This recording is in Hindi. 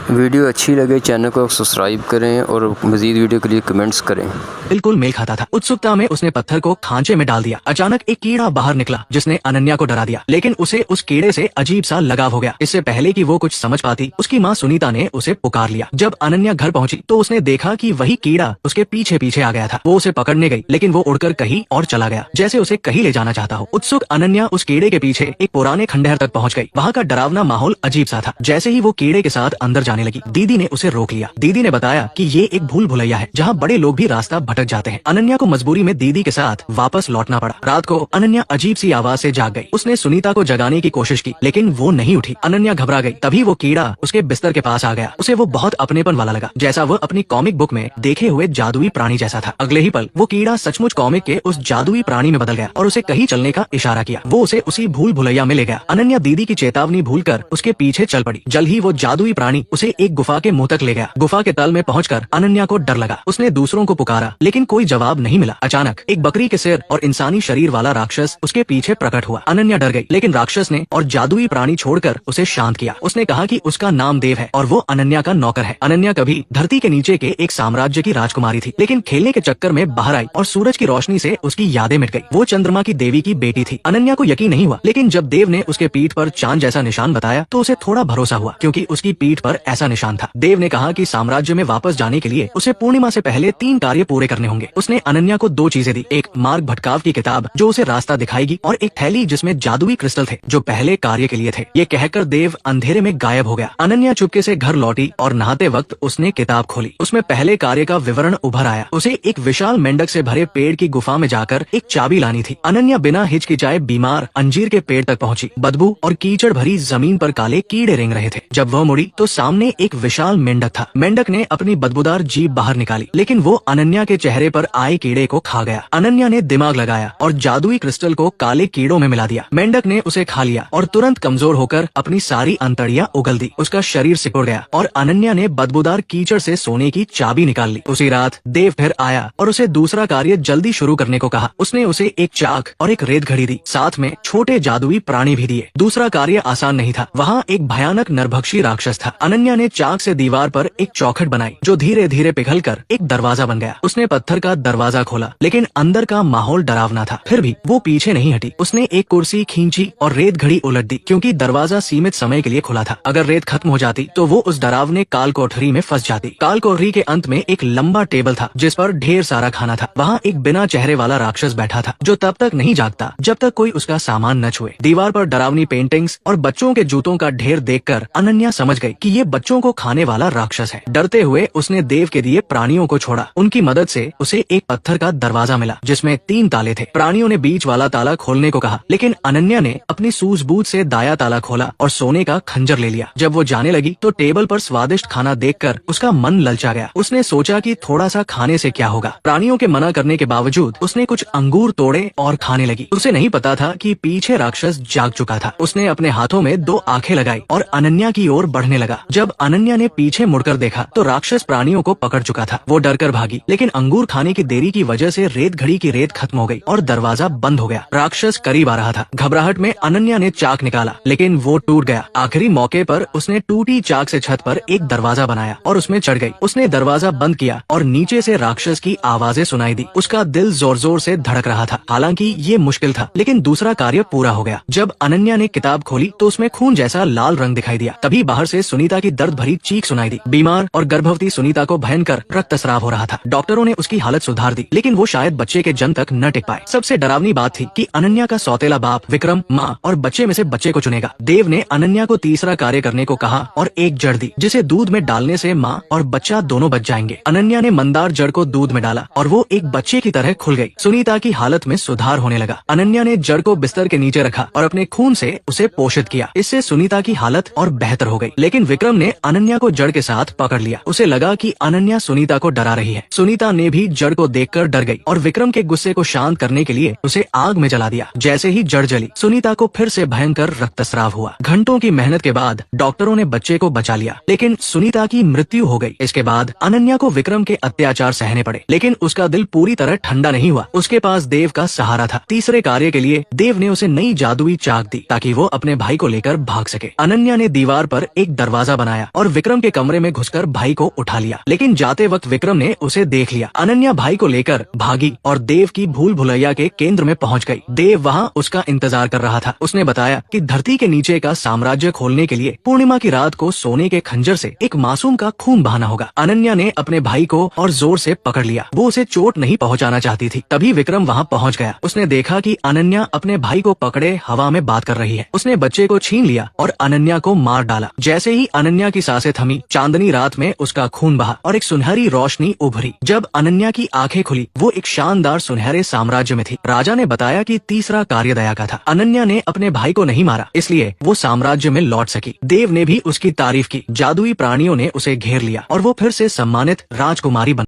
वीडियो अच्छी लगे चैनल को सब्सक्राइब करें और मज़ीद वीडियो के लिए कमेंट्स करें। बिल्कुल मेल खाता था। उत्सुकता में उसने पत्थर को खांचे में डाल दिया। अचानक एक कीड़ा बाहर निकला जिसने अनन्या को डरा दिया, लेकिन उसे उस कीड़े से अजीब सा लगाव हो गया। इससे पहले कि वो कुछ समझ पाती, उसकी माँ सुनीता ने उसे पुकार लिया। जब अनन्या घर पहुंची तो उसने देखा कि वही कीड़ा उसके पीछे पीछे आ गया था। वो उसे पकड़ने गई, लेकिन वो उड़कर कहीं और चला गया, जैसे उसे कहीं ले जाना चाहता हो। उत्सुक अनन्या उस कीड़े के पीछे एक पुराने खंडहर तक पहुंच गई। वहाँ का डरावना माहौल अजीब सा था। जैसे ही वो कीड़े के साथ अंदर जाने लगी, दीदी ने उसे रोक लिया। दीदी ने बताया कि ये एक भूल भुलैया है जहाँ बड़े लोग भी रास्ता भटक जाते हैं। अनन्या को मजबूरी में दीदी के साथ वापस लौटना पड़ा। रात को अनन्या अजीब सी आवाज से जाग गई। उसने सुनीता को जगाने की कोशिश की, लेकिन वो नहीं उठी। अनन्या घबरा गई। तभी वो कीड़ा उसके बिस्तर के पास आ गया। उसे वो बहुत अपनेपन वाला लगा, जैसा वो अपनी कॉमिक बुक में देखे हुए जादुई प्राणी जैसा था। अगले ही पल वो कीड़ा सचमुच कॉमिक के उस जादुई प्राणी में बदल गया और उसे कहीं चलने का इशारा किया। वो उसे उसी भूल भुलैया में ले गया। अनन्या दीदी की चेतावनी भूलकर उसके पीछे चल पड़ी। जल्द ही वो जादुई प्राणी उसे एक गुफा के मुंह तक ले गया। गुफा के तल में पहुंचकर अनन्या को डर लगा। उसने दूसरों को पुकारा, लेकिन कोई जवाब नहीं मिला। अचानक एक बकरी के सिर और इंसानी शरीर वाला राक्षस उसके पीछे प्रकट हुआ। अनन्या डर गई, लेकिन राक्षस ने और जादुई प्राणी छोड़कर उसे शांत किया। उसने कहा कि उसका नाम देव है और वो अनन्या का नौकर है। अनन्या कभी धरती के नीचे के एक साम्राज्य की राजकुमारी थी, लेकिन खेलने के चक्कर में बाहर आई और सूरज की रोशनी से उसकी यादें मिट गई। वो चंद्रमा की देवी की बेटी थी। अनन्या को यकीन नहीं हुआ, लेकिन जब देव ने उसके पीठ पर चांद जैसा निशान बताया तो उसे थोड़ा भरोसा हुआ, क्योंकि उसकी पीठ पर ऐसा निशान था। देव ने कहा कि साम्राज्य में वापस जाने के लिए उसे पूर्णिमा से पहले 3 कार्य पूरे करने होंगे। उसने अनन्या को 2 चीजें दी, एक मार्ग भटकाव की किताब जो उसे रास्ता दिखाएगी और एक थैली जिसमें जादुई क्रिस्टल थे जो पहले कार्य के लिए थे। ये कहकर देव अंधेरे में गायब हो गया। अनन्या चुपके से घर लौटी और नहाते वक्त उसने किताब खोली। उसमें पहले कार्य का विवरण उभर आया। उसे एक विशाल मेंढक से भरे पेड़ की गुफा में जाकर एक चाबी लानी थी। अनन्या बिना हिचकिचाए बीमार अंजीर के पेड़ तक पहुंची। बदबू और कीचड़ भरी जमीन पर काले कीड़े रेंग रहे थे। जब वह मुड़ी तो सामने एक विशाल मेंढक था। मेंढक ने अपनी बदबूदार जीभ बाहर निकाली, लेकिन वो अनन्या के चेहरे पर आए कीड़े को खा गया। अनन्या ने दिमाग लगाया और जादुई क्रिस्टल को काले कीड़ों में मिला दिया। मेंढक ने उसे खा लिया और तुरंत कमजोर होकर अपनी सारी अंतड़ियां उगल दी। उसका शरीर सिकुड़ गया और अनन्या ने बदबूदार कीचड़ से सोने की चाबी निकाल ली। उसी रात देव फिर आया और उसे दूसरा कार्य जल्दी शुरू करने को कहा। उसने उसे एक चाक और एक रेत घड़ी दी, साथ में छोटे जादुई प्राणी भी दिए। दूसरा कार्य आसान नहीं था। वहाँ एक भयानक नरभक्षी राक्षस था। अनन्या ने चाक से दीवार पर एक चौखट बनाई जो धीरे धीरे पिघलकर एक दरवाजा बन गया। उसने पत्थर का दरवाजा खोला, लेकिन अंदर का माहौल डरावना था। फिर भी वो पीछे नहीं हटी। उसने एक कुर्सी खींची और रेत घड़ी उलट दी, क्योंकि दरवाजा सीमित समय के लिए खुला था। अगर रेत खत्म हो जाती तो वो उस डरावने काल कोठरी में फंस जाती। काल कोठरी के अंत में एक लंबा टेबल था जिस पर ढेर सारा खाना था। वहाँ एक बिना चेहरे वाला राक्षस बैठा था जो तब तक नहीं जागता जब तक कोई उसका सामान न छुए। दीवार पर डरावनी पेंटिंग्स और बच्चों के जूतों का ढेर देखकर अनन्या समझ गई कि ये बच्चों को खाने वाला राक्षस है। डरते हुए उसने देव के दिए प्राणियों को छोड़ा। उनकी मदद से उसे एक पत्थर का दरवाजा मिला जिसमें 3 ताले थे। प्राणियों ने बीच वाला ताला खोलने को कहा, लेकिन अनन्या ने अपनी सूझबूझ से दाया ताला खोला और सोने का खंजर ले लिया। जब वो जाने लगी तो टेबल पर स्वादिष्ट खाना देखकर उसका मन ललचा गया। उसने सोचा कि थोड़ा सा खाने से क्या होगा। प्राणियों के मना करने के बावजूद उसने कुछ अंगूर तोड़े और खाने लगी। उसे नहीं पता था कि पीछे राक्षस जाग चुका था। उसने अपने हाथों में 2 आंखें लगाई और अनन्या की ओर बढ़ने लगा। जब अनन्या ने पीछे मुड़कर देखा तो राक्षस प्राणियों को पकड़ चुका था। वो डरकर भागी, लेकिन अंगूर खाने की देरी की वजह से रेत घड़ी की रेत खत्म हो गई और दरवाजा बंद हो गया। राक्षस करीब आ रहा था। घबराहट में अनन्या ने चाक निकाला, लेकिन वो टूट गया। आखिरी मौके पर उसने टूटी चाक से छत पर एक दरवाजा बनाया और उसमें चढ़ गई। उसने दरवाजा बंद किया और नीचे से राक्षस की आवाजें सुनाई दी। उसका दिल जोर जोर से धड़क रहा था। हालांकि ये मुश्किल था, लेकिन दूसरा कार्य पूरा हो गया। जब अनन्या ने किताब खोली तो उसमें खून जैसा लाल रंग दिखाई दिया। तभी बाहर से सुनीता की दर्द भरी चीख सुनाई दी। बीमार और गर्भवती सुनीता को भयंकर रक्तस्राव हो रहा था। डॉक्टरों ने उसकी हालत सुधार दी, लेकिन वो शायद बच्चे के जन्म तक न टिक पाए। सबसे डरावनी बात थी कि अनन्या का सौतेला बाप विक्रम माँ और बच्चे में से बच्चे को चुनेगा। देव ने अनन्या को तीसरा कार्य करने को कहा और एक जड़ दी जिसे दूध में डालने से माँ और बच्चा दोनों बच जाएंगे। अनन्या ने मंदार जड़ को दूध में डाला और वो एक बच्चे की तरह खुल गई। सुनीता की हालत में सुधार होने लगा। अनन्या ने जड़ को बिस्तर के नीचे रखा और अपने खून से उसे पोषित किया। इससे सुनीता की हालत और बेहतर हो गई। लेकिन विक्रम ने अनन्या को जड़ के साथ पकड़ लिया। उसे लगा कि अनन्या सुनीता को डरा रही है। सुनीता ने भी जड़ को देखकर डर गई और विक्रम के गुस्से को शांत करने के लिए उसे आग में जला दिया। जैसे ही जड़ जली, सुनीता को फिर से भयंकर रक्तस्राव हुआ। घंटों की मेहनत के बाद डॉक्टरों ने बच्चे को बचा लिया, लेकिन सुनीता की मृत्यु हो गई। इसके बाद अनन्या को विक्रम के अत्याचार सहने पड़े, लेकिन उसका दिल पूरी तरह ठंडा नहीं हुआ। उसके पास देव का सहारा था। तीसरे कार्य के लिए देव ने उसे नई जादुई चाक दी ताकि वो अपने भाई को लेकर भाग सके। अनन्या ने दीवार पर एक दरवाजा बनाया आया और विक्रम के कमरे में घुसकर भाई को उठा लिया, लेकिन जाते वक्त विक्रम ने उसे देख लिया। अनन्या भाई को लेकर भागी और देव की भूल भुलैया के केंद्र में पहुंच गई। देव वहां उसका इंतजार कर रहा था। उसने बताया कि धरती के नीचे का साम्राज्य खोलने के लिए पूर्णिमा की रात को सोने के खंजर से एक मासूम का खून बहाना होगा। अनन्या ने अपने भाई को और जोर से पकड़ लिया। वो उसे चोट नहीं पहुंचाना चाहती थी। तभी विक्रम वहां पहुंच गया। उसने देखा कि अनन्या अपने भाई को पकड़े हवा में बात कर रही है। उसने बच्चे को छीन लिया और अनन्या को मार डाला। जैसे ही अनन्या की सांसें थमी, चांदनी रात में उसका खून बहा और एक सुनहरी रोशनी उभरी। जब अनन्या की आंखें खुली, वो एक शानदार सुनहरे साम्राज्य में थी। राजा ने बताया कि तीसरा कार्य दया का था। अनन्या ने अपने भाई को नहीं मारा, इसलिए वो साम्राज्य में लौट सकी। देव ने भी उसकी तारीफ की। जादुई प्राणियों ने उसे घेर लिया और वो फिर से सम्मानित राजकुमारी बन